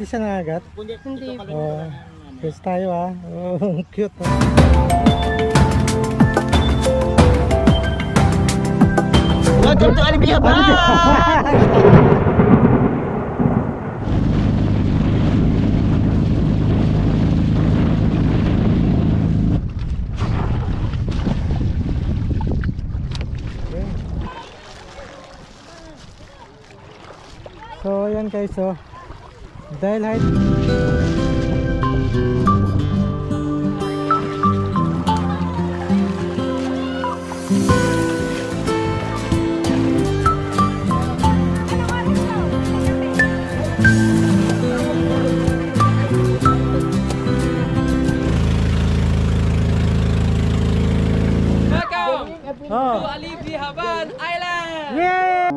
Hindi siya nangagat? Hindi. Oh, yes tayo ah. Oh, cute ah. Welcome to Alibi Habang! So ayan guys, so dahil height to Alibi Habang Island! Yay!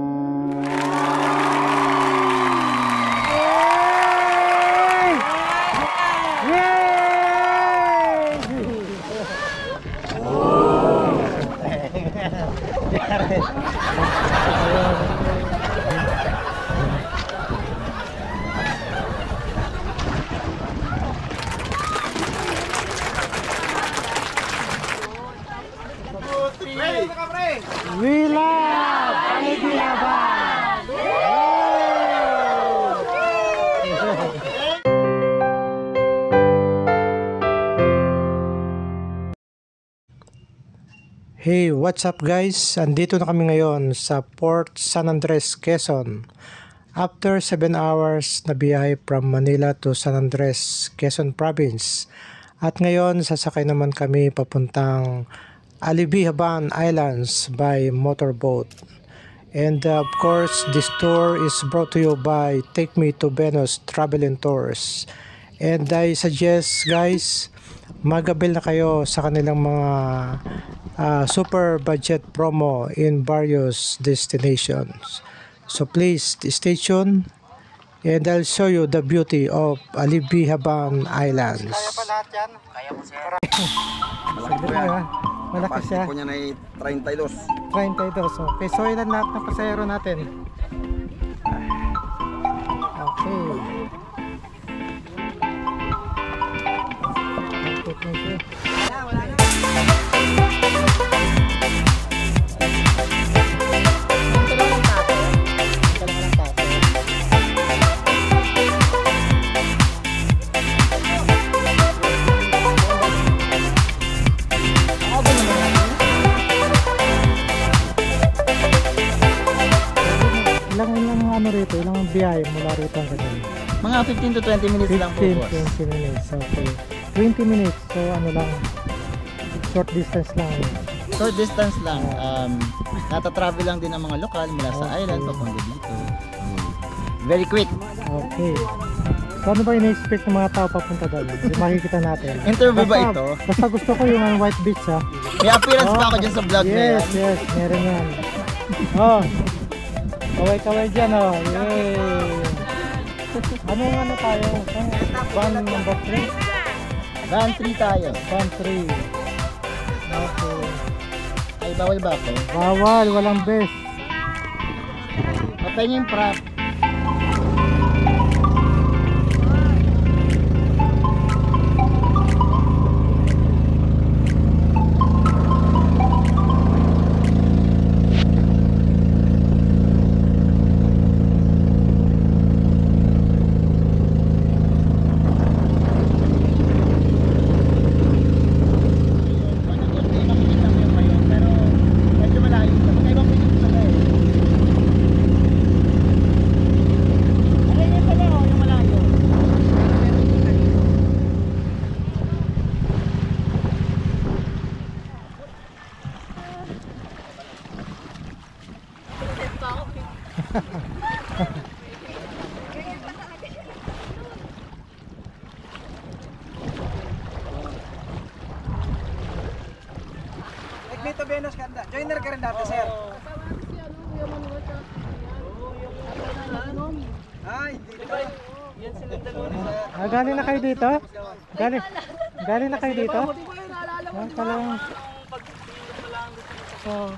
We love Alibi Habang! Hey, what's up guys? Andito na kami ngayon sa Port San Andres, Quezon. After 7 hours na biyahe from Manila to San Andres, Quezon Province. At ngayon, sasakay naman kami papuntang Alibi Habang Islands by motorboat. And of course, this tour is brought to you by Take Me to Venus Travel and Tours. And I suggest guys, mag-avail na kayo sa kanilang mga super budget promo in various destinations. So please stay tuned and I'll show you the beauty of Alibi Habang Islands. Kaya pa lahat yan? Kaya mo sir. Malaki po yan. Malaki siya. Kapasite po niya na 32. 32. Okay, so ilan lahat ng pasahero natin? Okay. Ilang biyahe mula rito ang ganun? Mga 15 to 20 minutes lang po, boss. 20 minutes, okay. 20 minutes, so ano lang, short distance lang. Short distance lang. Nata-travel lang din ang mga lokal mula sa island papunta dito. Very quick. Okay. So ano ba ina-expect ng mga tao papunta doon? Yung makikita natin. Interview ba ito? Basta gusto ko yung White Beach ha. May appearance pa ako dyan sa vlog na yan. Yes, meron yan. Oh. Kaway-kaway dyan oh. Yay! Ano tayo? Van number 3? Van 3 tayo. Van 3. Okay. Ay, bawal ba ako? Bawal, walang best. Patay niyo yung prop. Take Me to Venus ka. Joiner ka rin dati, sir. Ay, hindi ba? Yan sila dalawa. Galing na kayo dito? Galing na kayo dito? Talagang oh.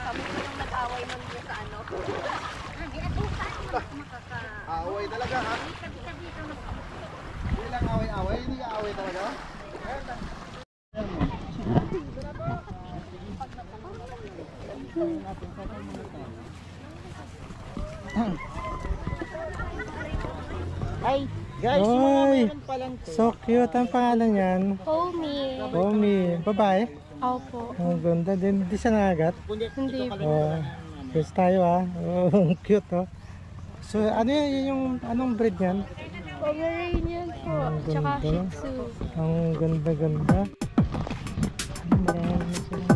Kami nung nag-away man dito sa ano. Away talaga ha. Hindi lang away-away, hindi away talaga. Ay, guys, yung mga Oy, meron palang to. so cute ang pangalan yan. Homie. Omi, babae. Opo. Ang ganda din, di siya nakagat. Hindi. Oh, kiss tayo ah. Oh, cute oh. So ano yun yung anong breed yan? Pomeranian po. Ang Tsaka ganda. Shih Tzu. Ang ganda-ganda. Marami na sila.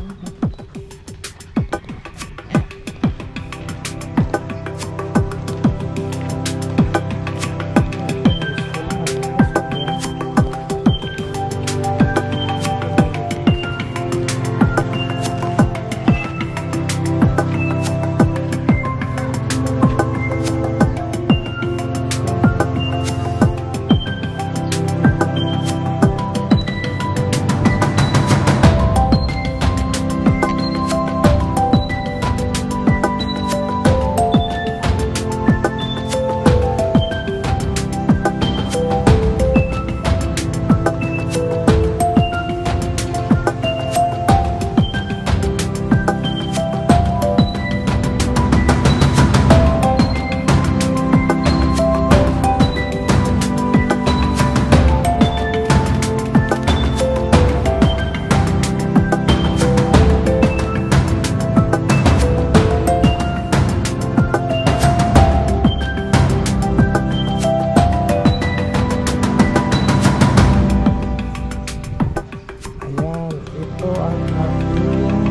Ayan, ito ang ating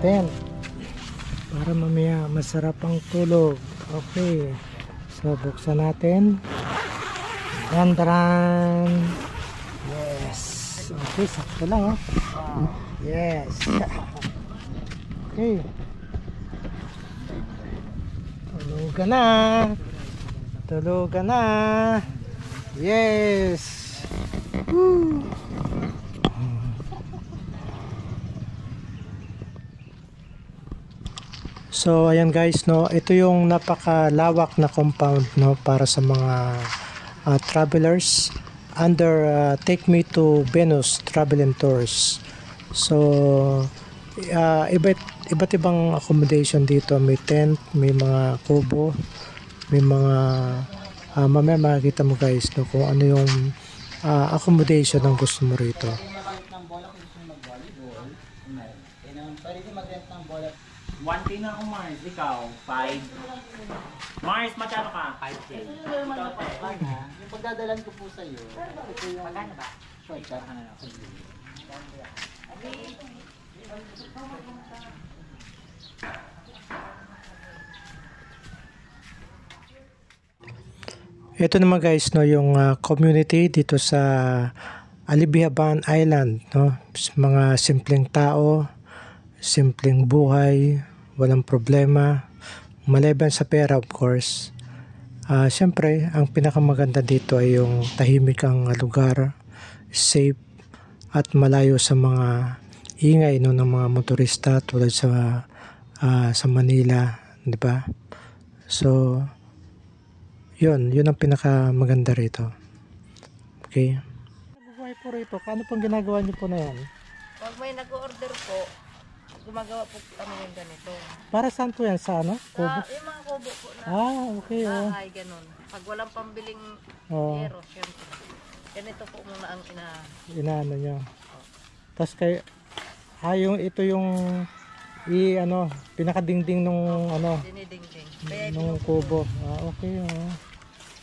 tent para mamaya masarap ang tulog. Okay, so buksan natin. Dandaran. Yes, okay, sakto lang oh. Yes. Okay, tulugan na. Tulugan na. Yes. Woo. So ayan guys, no, ito yung napakalawak na compound, no, para sa mga travelers under Take Me to Venus Travel and Tours. So iba't ibang accommodation dito, may tent, may mga kubo, may mga mamaya makikita mo guys, no, kung ano yung accommodation ang gusto mo rito. Ng bola kung gusto nyo mag-volleyball, pwede din mag-rent ng bola. 1K na ako, Mars. Ikaw, 5. Mars, magkano ka? 5K. Yung pagdadalan ko po sa iyo, ito yung shortcut. Ito naman guys, no, yung community dito sa Alibihaban Island, no, mga simpleng tao, simpleng buhay, walang problema, maliban sa pera of course. Siyempre, ang pinakamaganda dito ay yung tahimik ang lugar, safe at malayo sa mga ingay, no, ng mga motorista tulad sa Manila, di ba? So yun ang pinakamaganda rito. Okay. Nabubuhay po rito. Ano pong ginagawa niyo po na yan? Pag may nag-order po, gumagawa po kami ng ganito. Para saan po yan? Sa ano? Kubo? Yung mga kubo po na Okay. Oh. bahay, ganun. Pag walang pambiling Oh. yero, syempre. Ganito po muna ang Inaano niyo. Tapos kayo, ito yung pinakadingding nung dinidingding. Kaya nung kubo. Okay. Oh.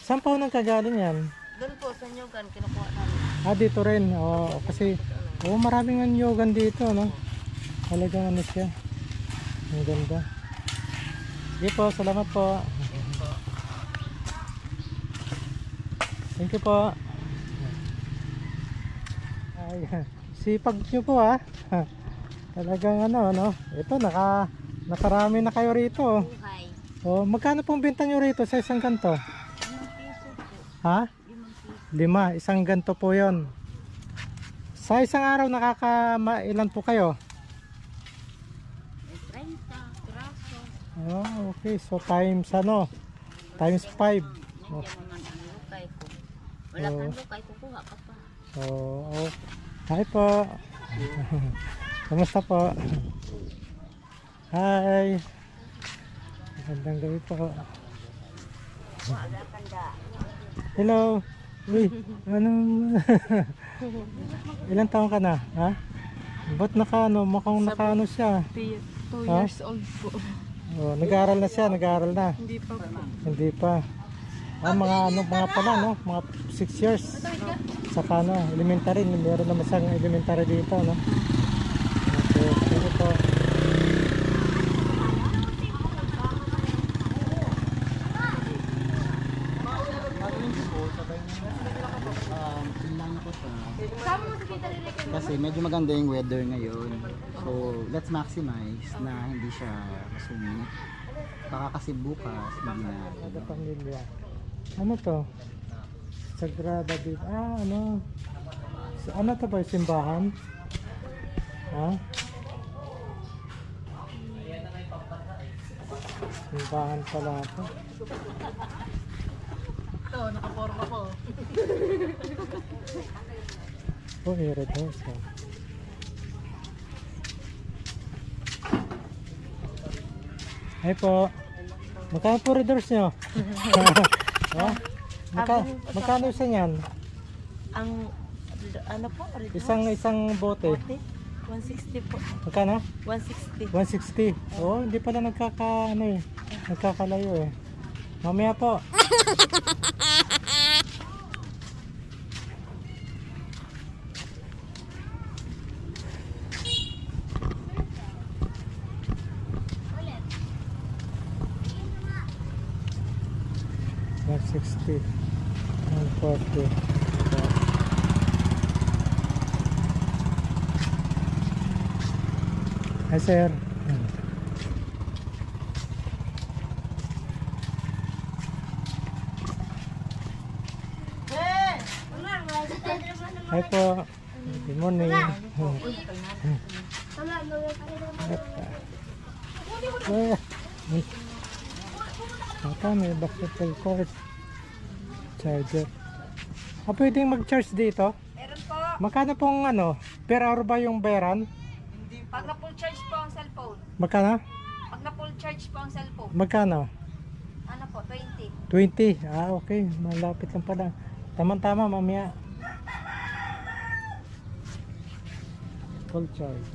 Saan pa ho nagkagaling yan? doon po sa Nyugan, kinukuha namin. Dito rin. Kasi maraming anyogan dito, no? Talagang ano siya. Ang ganda. Sige po, salamat po. Thank you po. Ay, sipag nyo po ha. Talagang ito nakarami na kayo rito. Buhay. Magkano pong benta nyo rito sa isang ganto? 5 piso po. Ha? 5, isang ganto po yon. Sa isang araw nakakailan po kayo? 30 piraso. Okay, so times Times 5. Hindi ako man ang lukay ko. Wala Oo. kang lukay, kukuha ka pa. Oh. Hi po. Kamusta po? Hi. Magandang gabi po. Hello. Uy, anong... Ilang taon ka na? Ha? Ba't mukhang nakaano siya? 2 Ha? years old po. Oh, nag-aaral na siya, nag-aaral na. Hindi pa po. Hindi pa. Mga pala, no? Mga 6 years. Saka elementary. Meron naman siyang elementary dito, no? Okay, sige po. Lang ko siya. Kasi medyo maganda yung weather ngayon. So, let's maximize na hindi siya masungit. Baka kasi bukas, hindi na. Sada Pamilya. Ano to? Sagrada dito. Ano? Ano to ba? Simbahan? Ha? Simbahan pala ito. Ito, nakaporma ko. Oh, red horse. Oh. Hi po. Magkano po red horse nyo? Ha? Magkano isa niyan? Ang, ano po? Isang bote. 160 po. Magkano? 160. 160. Oh, hindi pala nagkakalayo eh. Mamaya po. $160. $140. Hi sir. Hi po. Good morning. Ata, may basketball court. Charger. Pwedeng mag-charge dito? Meron po. Magkano pong per hour ba yung bayaran? Pag na-full charge po ang cellphone. Magkano? Pag na-full charge po ang cellphone. Magkano? Ano po, 20. 20. Okay. Malapit lang pala. Tama-tama mamaya. Full charge.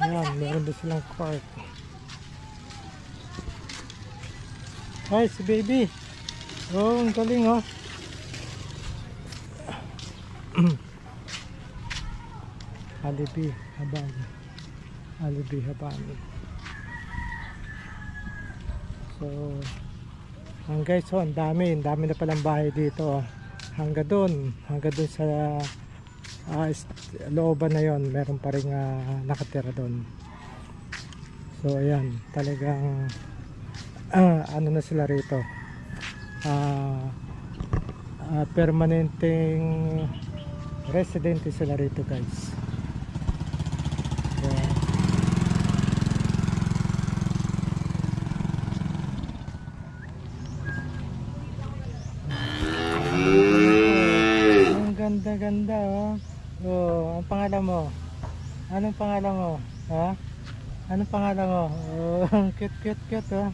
Ayan, meron din silang court. Ay, si baby. Oh, ang galing oh. Alibi, Habani. Alibi, Habani. So, guys, ang dami na palang bahay dito. Hanggang doon sa looban na yon, meron pa rin nakatira doon. So ayan, talagang ano na sila rito, permanenteng residente sila rito guys. So, ang ganda oh. Oh, ang pangalan mo? Anong pangalan mo? Ha? Anong pangalan mo? Oh, cute oh.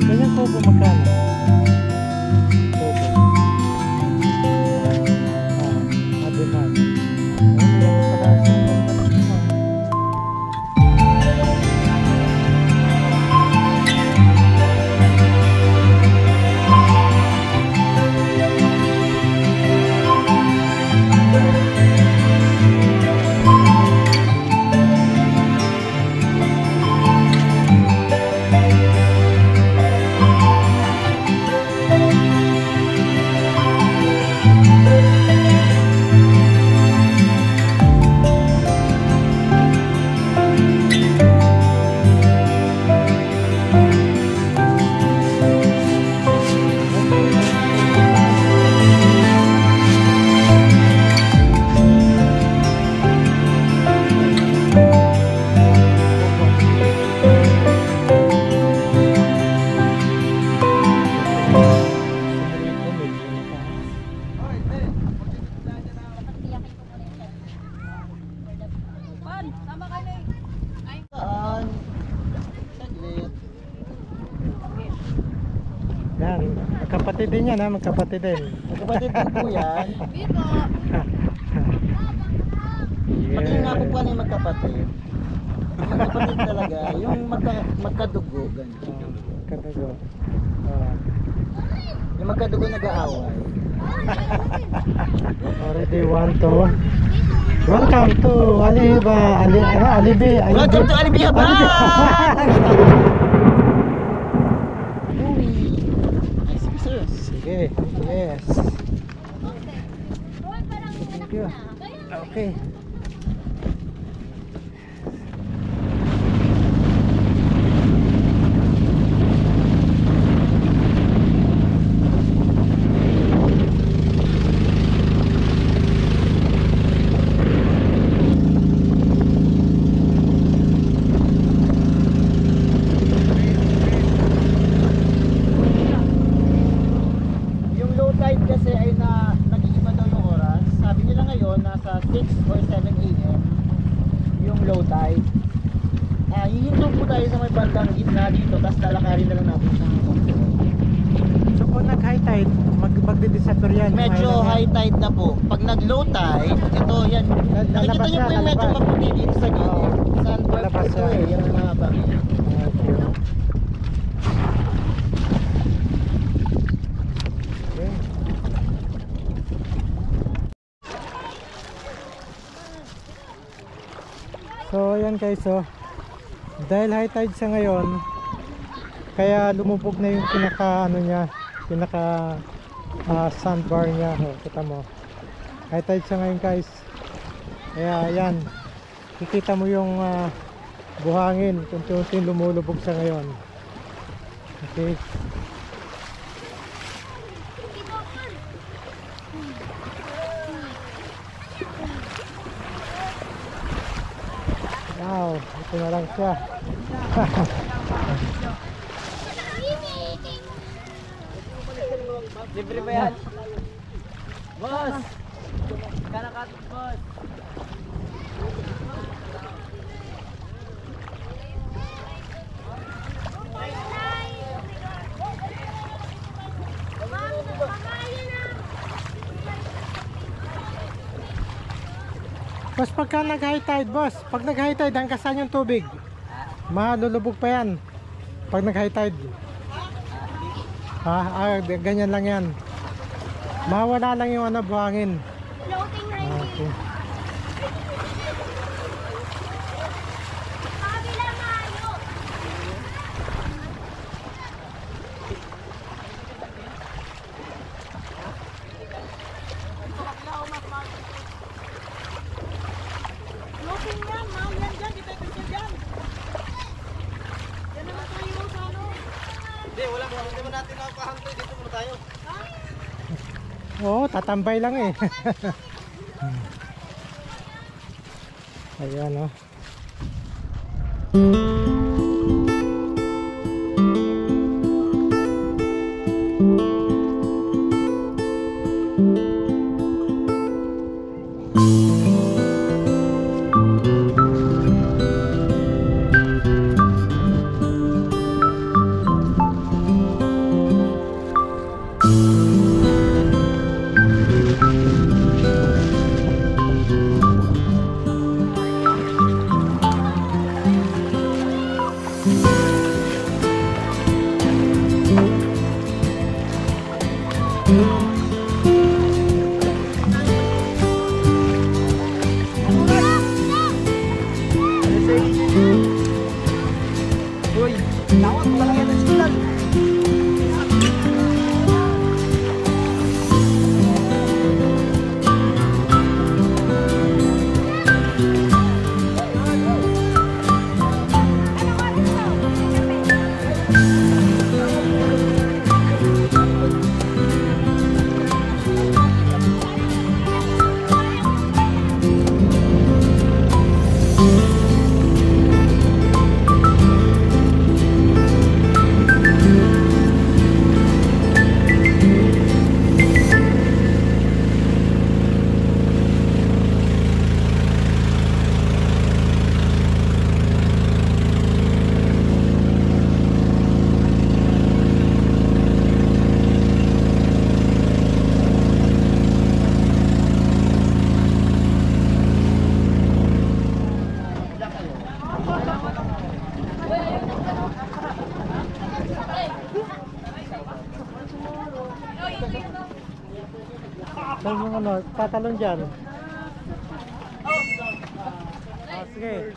Ganyan po magkano? Ademan. Oh, may pala. Magkapatid din yan ha, magkapatid din. Magkapatid din po yan. Pati nga po paano yung magkapatid. Magkapatid talaga. Yung magkadugo. Ganyan. Katago. Yung magkadugo nag-aaway. Already one to. Welcome to Alibi. Welcome to Alibi Haba! Nice, sir. Sige, yes. Thank you. Okay. Yung low tide kasi ay nag-iiba daw yung oras. Sabi nila ngayon nasa 6 or 7 a.m. yung low tide. Hihinto po tayo sa may bandang gitna dito, tapos lalakarin na lang natin sa So kung nag-high tide, magdi-disappear yan. medyo high tide na po. Pag nag-low tide, ito yan. Nakikita niyo po yung medyo maputi dito sa gilid. Sandbar po Lalabas ito yan. eh, yung mga bangin. Okay. So ayan guys, so dahil high tide siya ngayon, kaya lumubog na yung pinaka sandbar niya. Kita mo, high tide siya ngayon guys, kaya ayan, kikita mo yung buhangin, unti-unti lumulubog siya ngayon. Okay. Wow, ito na lang siya. Libre ba yan? Boss! Kanakatot, boss! Boss, pagka nag-high tide, boss, pag nag-high tide, hanggang saan yung tubig? Malulubog pa yan. Pag nag-high tide. Ganyan lang yan. Mawala lang yung buhangin. Okay. Hindi mo natin nakakahantay. Dito muna tayo. Oo, tatambay lang eh. Ayan oh. Uy, tawag mo lang yan ng signal. Saan yung ano, tatalon dyan? Sige.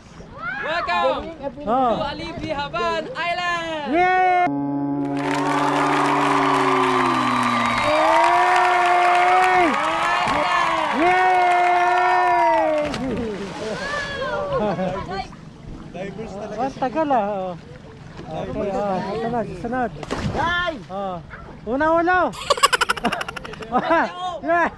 Welcome Oh. to Alibi Haban Island! Yay! Yay! Ang tagal ah. Oh. Okay, sunod. Guys! Oh. Una-ulo! Yeah!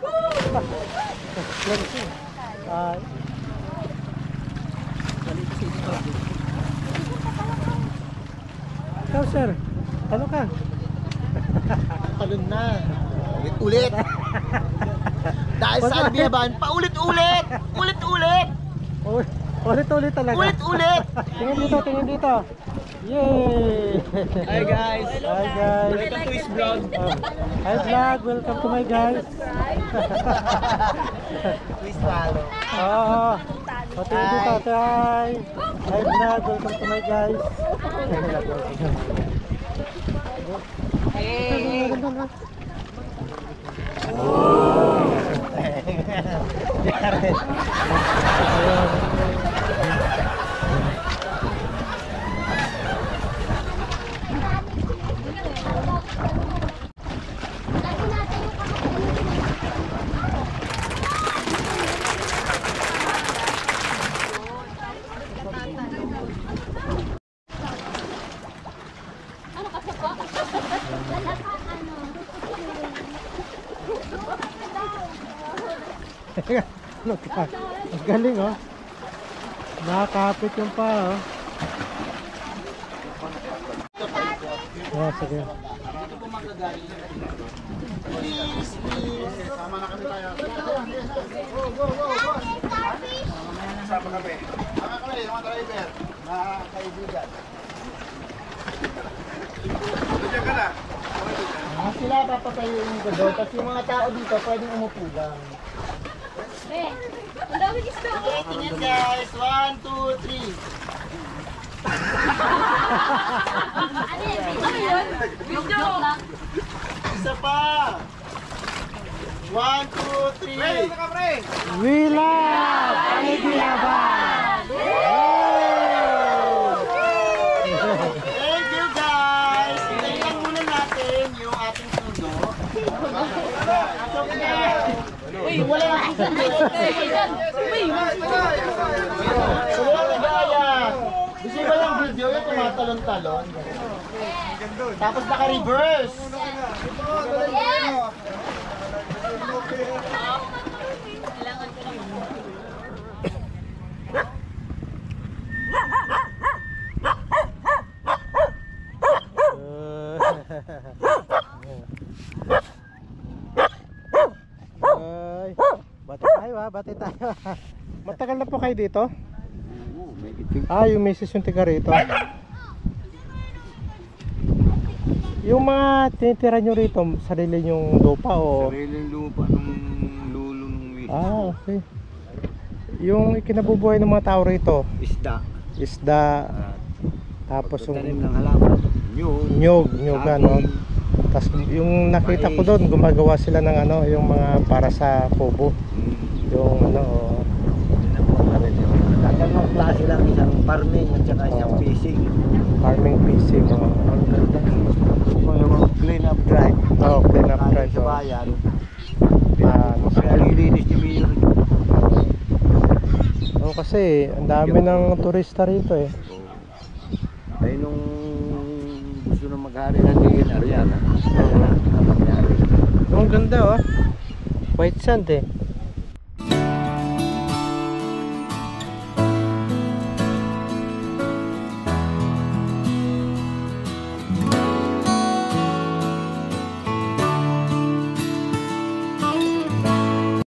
Ikaw sir, ano ka? Talon na. Ulit-ulit. Dahil sa Albiaban, paulit-ulit! Ulit-ulit! Ulit-ulit talaga. Ulit-ulit! Tingin dito. Yay! Hi guys! Hi guys! Welcome to his vlog! Hi vlog! Welcome to my guys! Please follow. Oo. Tingin dito. Hi! Hi vlog! Welcome to my guys! Hey! Ang galing oh. Nakakapit yung pa oh. Oh, sige. Sama na kami tayo. Go, go, go, go. Sama kami. Sama kami, mga driver. Mga kaibigan. Diyan ka na. Sila papatayo yung gado, kasi yung mga tao dito pwedeng umupo lang. Ang dami gusto. Okay, tingin guys. 1, 2, 3. Ano yun? Video lang. Isa pa. 1, 2, 3. We love Alibiaban! Thank you guys. Hintayin lang muna natin yung ating sundo. Wala na sundo. Wala na gaya. Gusto ba yung video yung tumatalon-talon? Tapos naka-reverse. Ay, bati tayo. Matagal na po kayo dito? Ah, yung misis yung tiga rito. Yung mga tinitira nyo rito, sarili nyong lupa o? Sariling lupa ng lulo ng misis. Ah, okay. Yung ikinabubuhay ng mga tao rito, isda, tapos Tanim yung ng halaman. nyog ano. Tapos yung nakita ko doon, gumagawa sila ng ano, yung mga para sa kubo. Yung ano, Dalawang klase lang, isang farming at saka isang fishing. farming fishing. Yung clean up drive. Oh, clean up drive. Sa bayan. Ano siya? Nalilinis ni Mayor. Oh, kasi ang dami ng turista rito eh. Ay nung gusto na maghari ng DNR yan. Ang ganda oh. White sand eh.